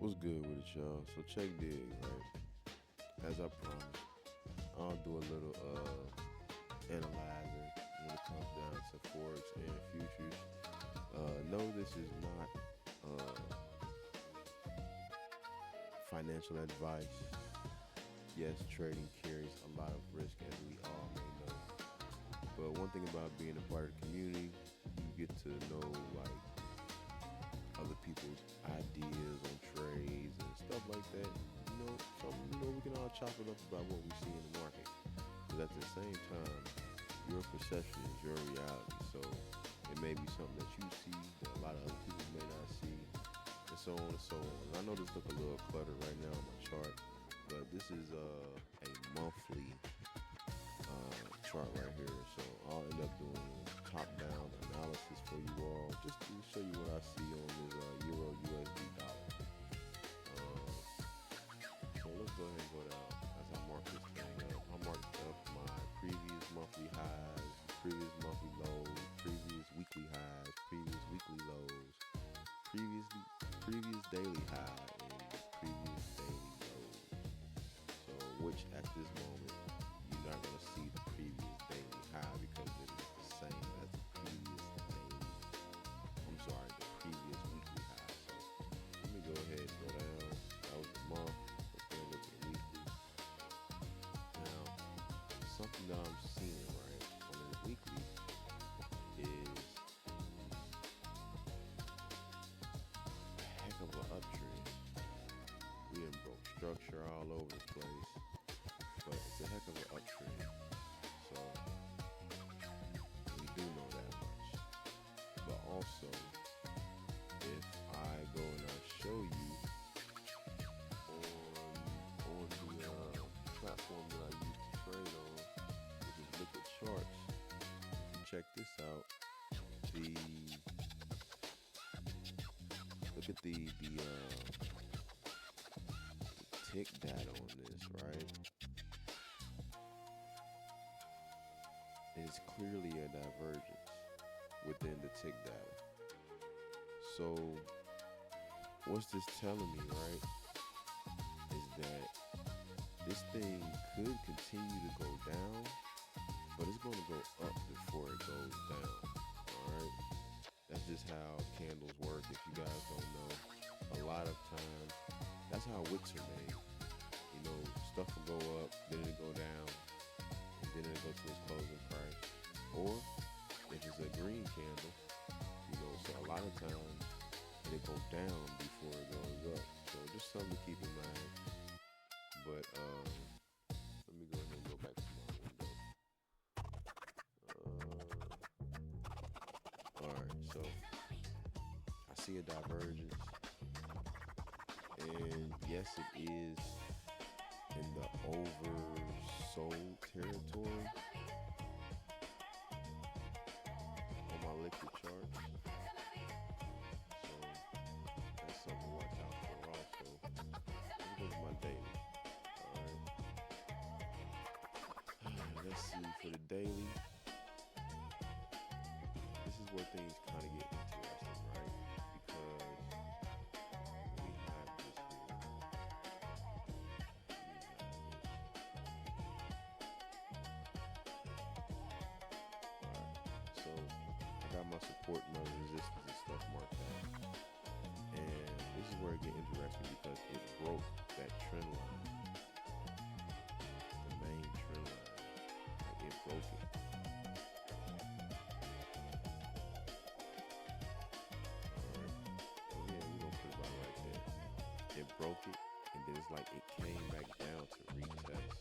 What's good with it, y'all? So check this, right? As I promised, I'll do a little analyzer when it comes down to forex and futures. No, this is not financial advice. Yes, trading carries a lot of risk, as we all may know. But one thing about being a part of the community, you get to know like other people's ideas on trades and stuff like that. We can all chop it up about what we see in the market. But at the same time, your perception is your reality. So it may be something that you see that a lot of other people may not see, and so on and so on. And I know this look a little cluttered right now on my chart, but this is a monthly chart right here. So I'll end up doing a top-down analysis for you all, just to show you what I see on this EuroUSD dollar. So let's go ahead and go down as I mark this thing up. I marked up my previous monthly highs, previous monthly lows, previous weekly highs, previous weekly lows, previous daily high, and previous daily lows. So which at this moment you're not gonna see the previous daily high because it is the same as the previous daily. The previous weekly high. So let me go ahead and go down. That was the month. Let's go look at weekly. Now, something that I'm seeing right on the weekly is a heck of an uptrend. We done broke structure all over the place, but it's a heck of an uptrend. So we do know that much. But also, if I go and I show you on the platform that I use to trade on, which is Liquid Charts, if you check this out, look at the tick data on this, right? It is clearly a divergence within the tick data. So what's this telling me, right, is that this thing could continue to go down, but it's going to go up before it goes down. All right, that's just how candles work. If you guys don't know, a lot of times that's how wicks are made. Stuff will go up, then it'll go down, and then it'll go to its closing price. Or if it's a green candle, so a lot of times it go down before it goes up. So just something to keep in mind. But let me go ahead and go back to my window. Alright, so I see a divergence. And yes, it is in the oversold territory on my liquid chart. So that's something to watch out for also. Let's go to my daily. Alright. Let's see for the daily. This is where things kind of get interesting, right? Because we have this here. Alright, so I got my support and my resistance and stuff marked out. And this is where it gets interesting because it broke that trend line. The main trend line. Like it broke it. It broke it, and then it's like it came back down to retest.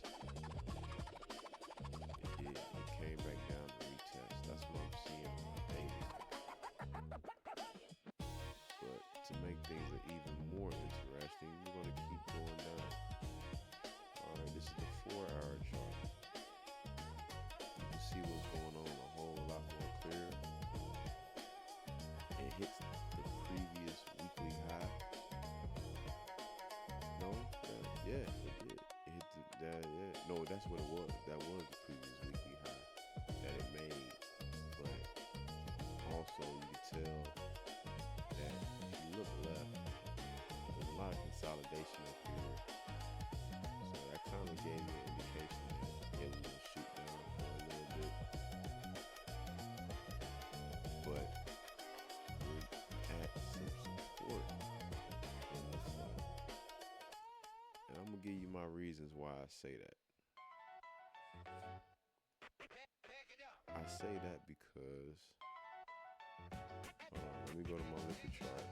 It did. It came back down to retest. That's what I'm seeing on the daily. But to make things even more interesting, we're going to keep going down. Alright, this is the 4-hour chart. You can see what's going on a whole lot more clear. It hits the previous weekly high. No, yeah, it did. It hit yeah. No, that's what it was. That was the previous weekly high that it made. But also, you can tell that if you look left, there's a lot of formation up here. So that kind of gave me an indication that it was going to shoot down for a little bit. But we're at some support in the flat. And I'm going to give you my reasons why I say that. I say that because, let me go to my liquid chart.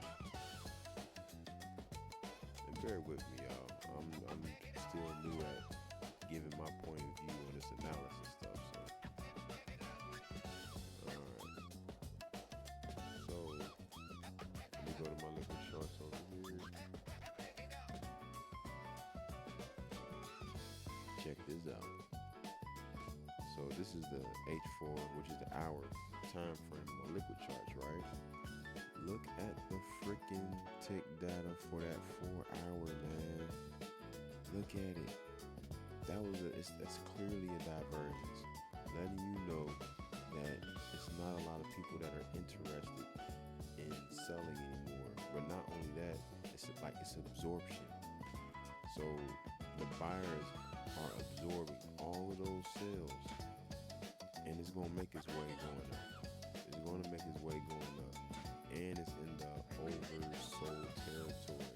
And bear with me, y'all. I'm still new at giving my point of view on this analysis stuff. So let me go to my liquid charts over here. Check this out. So this is the H4, which is the hour time frame on liquid charts, right? Look at the freaking tick data for that 4 hour, man. Look at it. That's clearly a divergence, letting you know that it's not a lot of people that are interested in selling anymore. But not only that, it's absorption. So the buyers are absorbing all of those sales. And it's going to make its way going up. It's going to make its way going up. And it's in the oversold territory.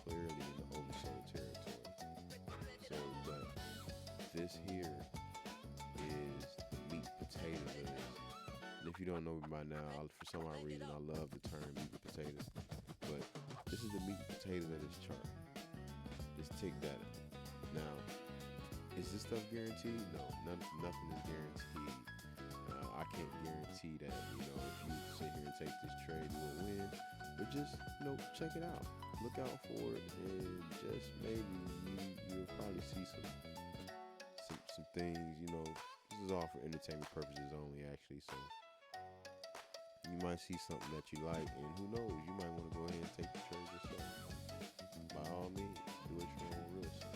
Clearly in the oversold territory. So, but this here is the meat potato list. And if you don't know me by now, for some odd reason, I love the term meat and potatoes. But this is the meat and potatoes of this chart. This tick data. Now, is this stuff guaranteed? No, nothing is guaranteed. I can't guarantee that, if you sit here and take this trade, you will win. But just, check it out. Look out for it, and just maybe you'll probably see some things. This is all for entertainment purposes only, actually. So you might see something that you like, and who knows, you might want to go ahead and take the trade yourself. By all means, do it your own risk.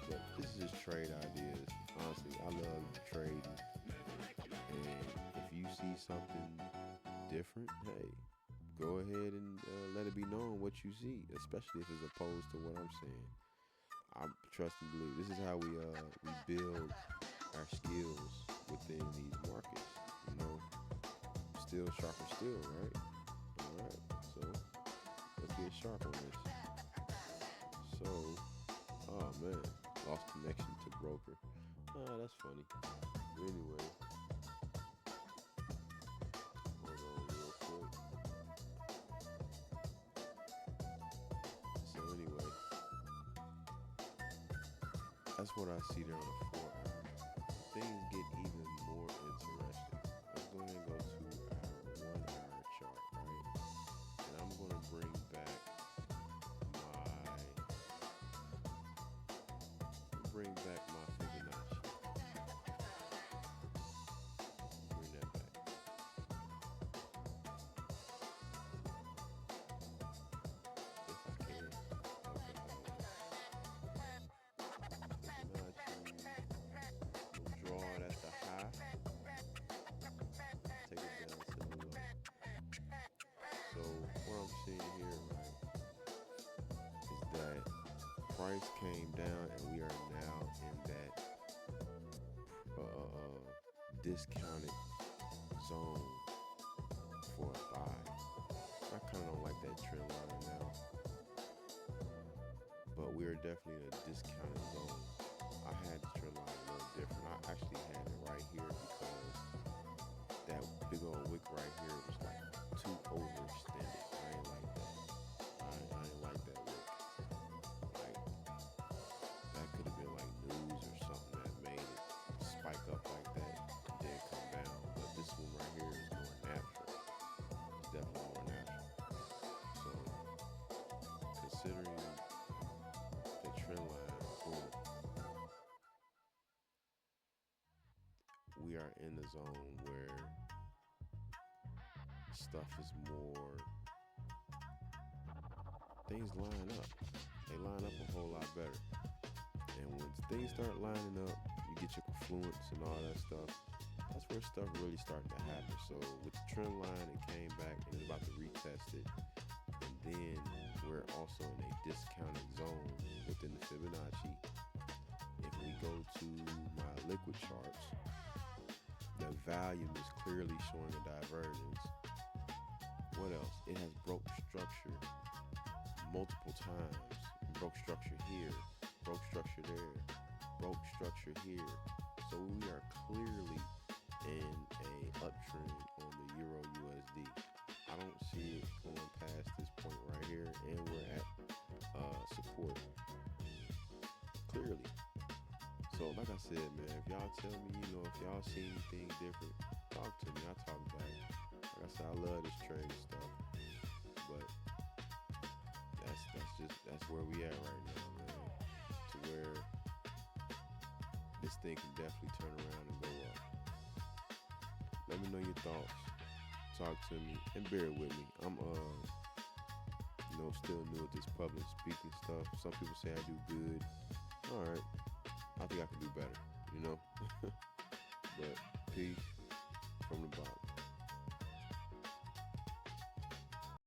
But this is just trade ideas. Honestly, I love trading. And if you see something different, hey, go ahead and let it be known what you see, especially if it's opposed to what I'm saying. I trust and believe. This is how we build our skills within these markets. Still sharper still, right? All right. So let's get sharp on this. So, oh man. Lost connection to broker. That's funny. Anyway, hold on real quick. So anyway, that's what I see there on the 4 hour. Things get even more interesting. Let's go ahead and go to our 1 hour chart, right? And I'm going to bring back my Fibonacci. Bring that back. If I can. Fibonacci. We'll draw it at the high. Take it down to the low. So what I'm seeing here, right, is that price came down and we are now in that discounted zone for a buy. I kind of don't like that trend line now, but we are definitely in a discounted zone. I had the trend line a little different. I actually had it right here because that big old wick right here was like too overextended. I ain't like that. I ain't like that wick. That could have been like news or something that made it spike up like that and then come down. But this one right here is more natural. It's definitely more natural. So considering the trend line, boom, we are in the zone where stuff is more, things line up. They line up a whole lot better. And when things start lining up, you get your confluence and all that stuff. That's where stuff really starting to happen. So with the trend line, it came back and it's about to retest it. And then we're also in a discounted zone within the Fibonacci. If we go to my liquid charts, the volume is clearly showing a divergence. What else? It has broke structure multiple times. Broke structure here, broke structure there, broke structure here. So we are clearly in a uptrend on the Euro USD. I don't see it going past this point right here, and we're at support clearly. So like I said, man, if y'all tell me, if y'all see anything different, talk to me. I talk back. Like I said, I love this trade stuff, but that's where we at right now, man. To where this thing can definitely turn around and go up. Let me know your thoughts. Talk to me and bear with me. I'm still new at this public speaking stuff. Some people say I do good. All right, I think I can do better. But peace.